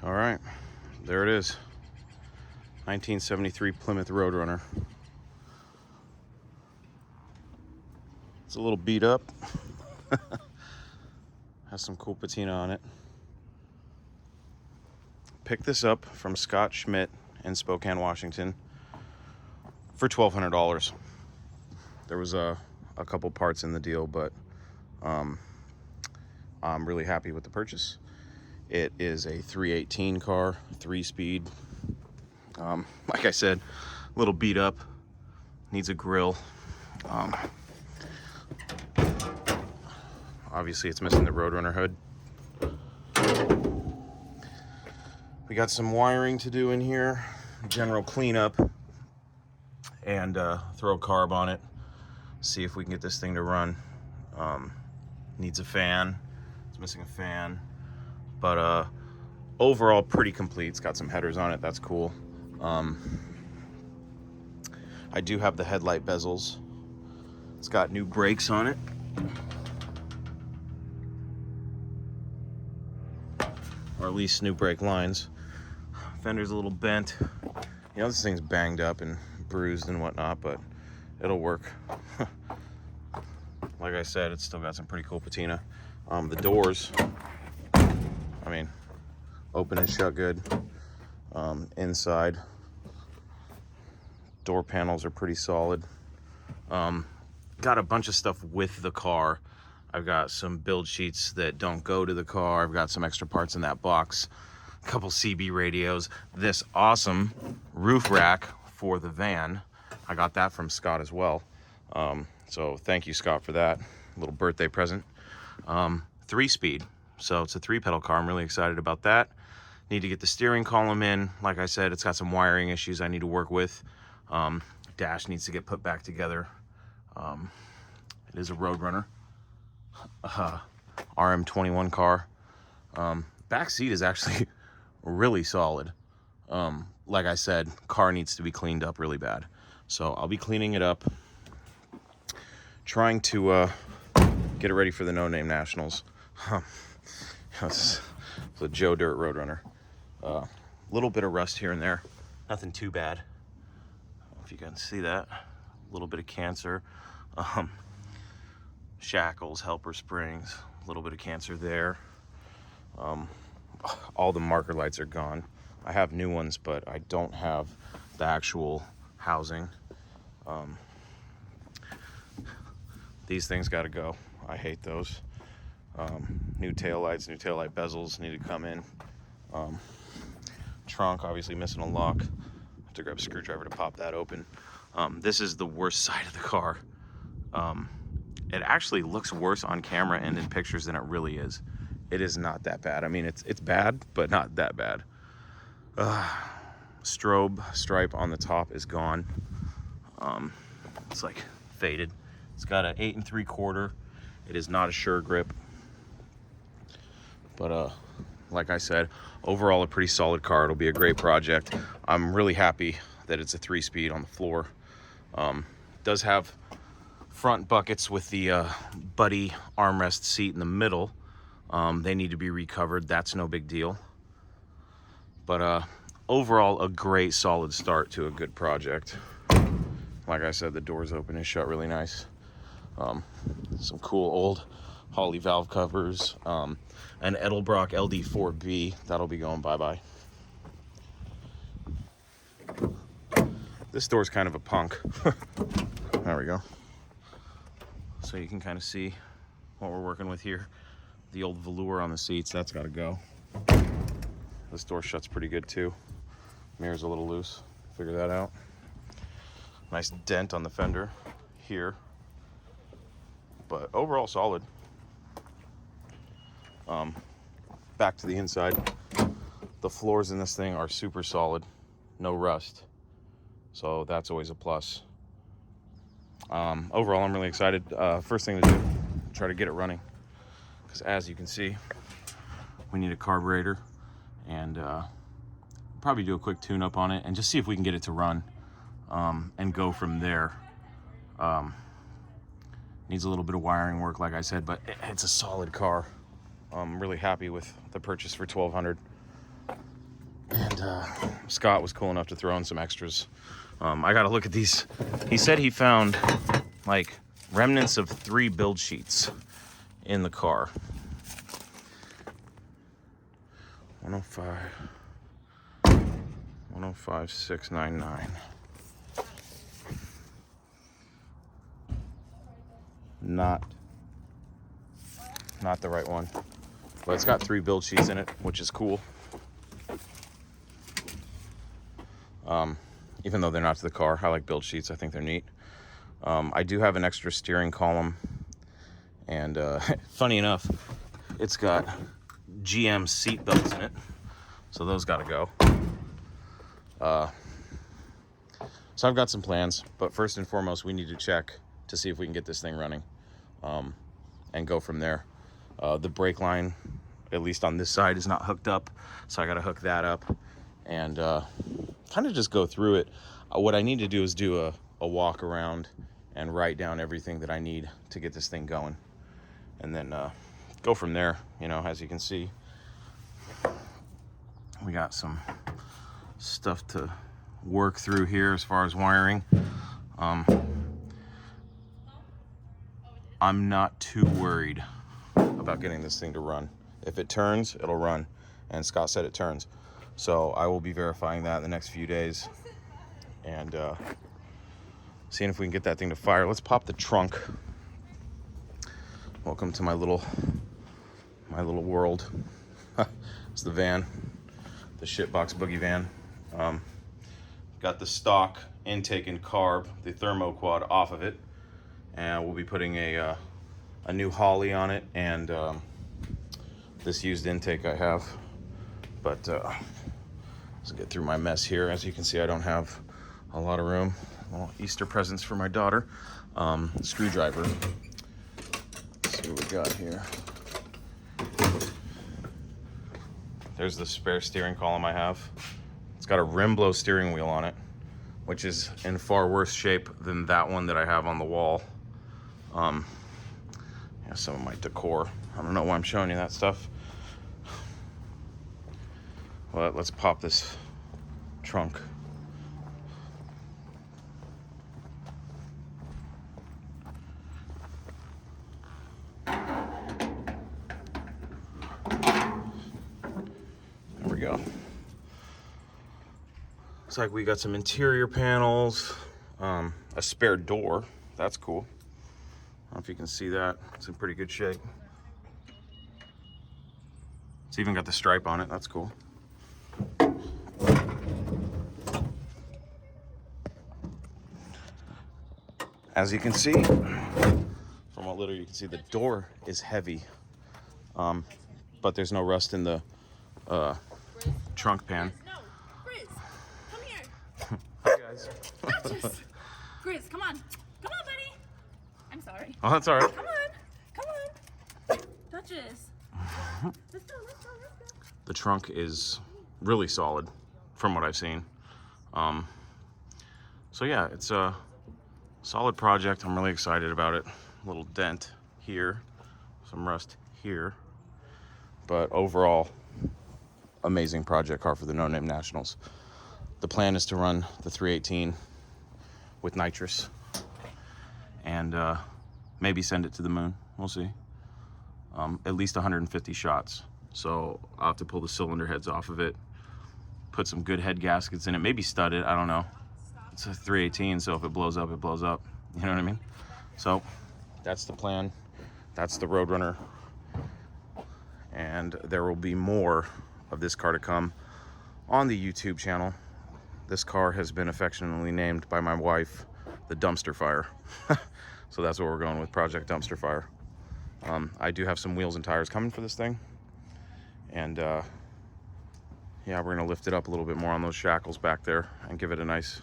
All right, there it is. 1973 Plymouth Road Runner. It's a little beat up. Has some cool patina on it. Picked this up from Scott Schmidt in Spokane, Washington for $1,200. There was a couple parts in the deal, but I'm really happy with the purchase. It is a 318 car, 3-speed. Like I said, a little beat up, needs a grill. Obviously it's missing the Roadrunner hood. We got some wiring to do in here, general cleanup, and throw a carb on it, see if we can get this thing to run. Needs a fan, it's missing a fan, but overall pretty complete. It's got some headers on it, that's cool. I do have the headlight bezels. It's got new brakes on it. Or at least new brake lines. Fender's a little bent. You know, this thing's banged up and bruised and whatnot, but it'll work. Like I said, it's still got some pretty cool patina. The doors, I mean, open and shut good. Inside, door panels are pretty solid. Got a bunch of stuff with the car. I've got some build sheets that don't go to the car. I've got some extra parts in that box. A couple CB radios. This awesome roof rack for the van. I got that from Scott as well. So thank you, Scott, for that. A little birthday present. 3-speed. So it's a 3-pedal car. I'm really excited about that. Need to get the steering column in. Like I said, it's got some wiring issues I need to work with. Dash needs to get put back together. It is a Roadrunner. RM21 car. Back seat is actually really solid. Like I said, car needs to be cleaned up really bad. So I'll be cleaning it up. Trying to get it ready for the No Name Nationals. It's a Joe Dirt Roadrunner. Little bit of rust here and there. Nothing too bad. I don't know if you can see that. A little bit of cancer. Shackles, helper springs, a little bit of cancer there. All the marker lights are gone. I have new ones, but I don't have the actual housing. These things got to go. I hate those. New taillights, new taillight bezels need to come in. Trunk obviously missing a lock. Have to grab a screwdriver to pop that open. This is the worst side of the car. It actually looks worse on camera and in pictures than it really is. It is not that bad. I mean, it's bad, but not that bad. Strobe stripe on the top is gone. It's like faded. It's got an 8 3/4. It is not a sure grip. But like I said, overall a pretty solid car. It'll be a great project. I'm really happy that it's a 3-speed on the floor. Does have front buckets with the buddy armrest seat in the middle. They need to be recovered. That's no big deal. But overall, a great solid start to a good project. Like I said, the doors open and shut really nice. Some cool old Holley valve covers. An Edelbrock LD4B. That'll be going bye-bye. This door's kind of a punk. There we go. So you can kind of see what we're working with here. The old velour on the seats, that's got to go. This door shuts pretty good too. Mirror's a little loose. Figure that out. Nice dent on the fender here. But overall solid. Back to the inside. The floors in this thing are super solid. No rust. So that's always a plus. Overall, I'm really excited. First thing to do, try to get it running. Because as you can see, we need a carburetor. And probably do a quick tune-up on it and just see if we can get it to run. And go from there. Needs a little bit of wiring work, like I said, but it's a solid car. I'm really happy with the purchase for $1,200. And Scott was cool enough to throw in some extras. I got to look at these. He said he found like remnants of 3 build sheets in the car. 105, 105,699. Not the right one, but it's got 3 build sheets in it, which is cool. Even though they're not to the car, I like build sheets. I think they're neat. I do have an extra steering column, and funny enough, it's got GM seat belts in it, so those got to go. So I've got some plans, but first and foremost, we need to check to see if we can get this thing running, and go from there. The brake line, at least on this side, is not hooked up, so I got to hook that up and kind of just go through it. What I need to do is do a walk around and write down everything that I need to get this thing going, and then go from there. You know, as you can see, we got some stuff to work through here as far as wiring. I'm not too worried about getting this thing to run. If it turns, it'll run, and Scott said it turns. So I will be verifying that in the next few days and seeing if we can get that thing to fire. Let's pop the trunk. Welcome to my little world. It's the van, the shitbox boogie van. Got the stock intake and carb, the thermo quad, off of it, and we'll be putting a new Holly on it, and this used intake I have. But let's get through my mess here. As you can see, I don't have a lot of room. Well, Easter presents for my daughter. Screwdriver. Let's see what we got here. There's the spare steering column I have. It's got a rim blow steering wheel on it, which is in far worse shape than that one that I have on the wall. Yeah, some of my decor. I don't know why I'm showing you that stuff. Well, let's pop this trunk. There we go. Looks like we got some interior panels, a spare door. That's cool. I don't know if you can see that. It's in pretty good shape. It's even got the stripe on it. That's cool. As you can see, from what little you can see, the door is heavy, but there's no rust in the trunk pan. No, Grizz, come here. Hi guys. Duchess. Grizz, come on. Come on, buddy. I'm sorry. Oh, that's all right. Come on. Come on. Duchess. Let's go, let's go, let's go. The trunk is really solid from what I've seen. So yeah, it's a solid project. I'm really excited about it. A little dent here, some rust here, but overall, amazing project car for the No Name Nationals. The plan is to run the 318 with nitrous and maybe send it to the moon. We'll see. At least 150 shots. So I'll have to pull the cylinder heads off of it, put some good head gaskets in it, maybe stud it, I don't know. It's a 318, so if it blows up, it blows up. You know what I mean? So that's the plan. That's the Road Runner. And there will be more of this car to come on the YouTube channel. This car has been affectionately named by my wife the Dumpster Fire. So that's what we're going with, Project Dumpster Fire. I do have some wheels and tires coming for this thing. And yeah, we're gonna lift it up a little bit more on those shackles back there and give it a nice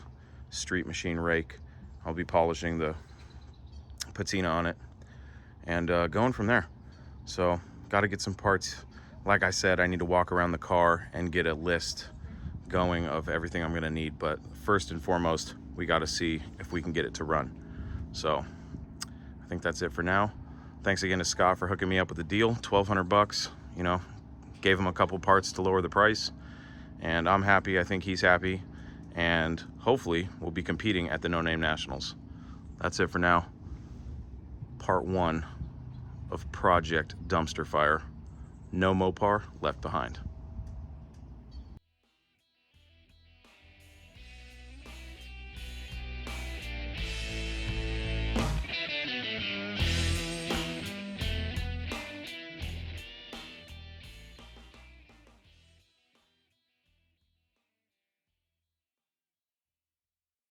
street machine rake. I'll be polishing the patina on it and going from there. So got to get some parts. Like I said, I need to walk around the car and get a list going of everything I'm gonna need, but first and foremost, we got to see if we can get it to run. So I think that's it for now. Thanks again to Scott for hooking me up with the deal. $1,200 bucks, you know, gave him a couple parts to lower the price, And I'm happy, I think he's happy, and hopefully we'll be competing at the No Name Nationals. That's it for now. Part 1 of Project Dumpster Fire. No Mopar left behind.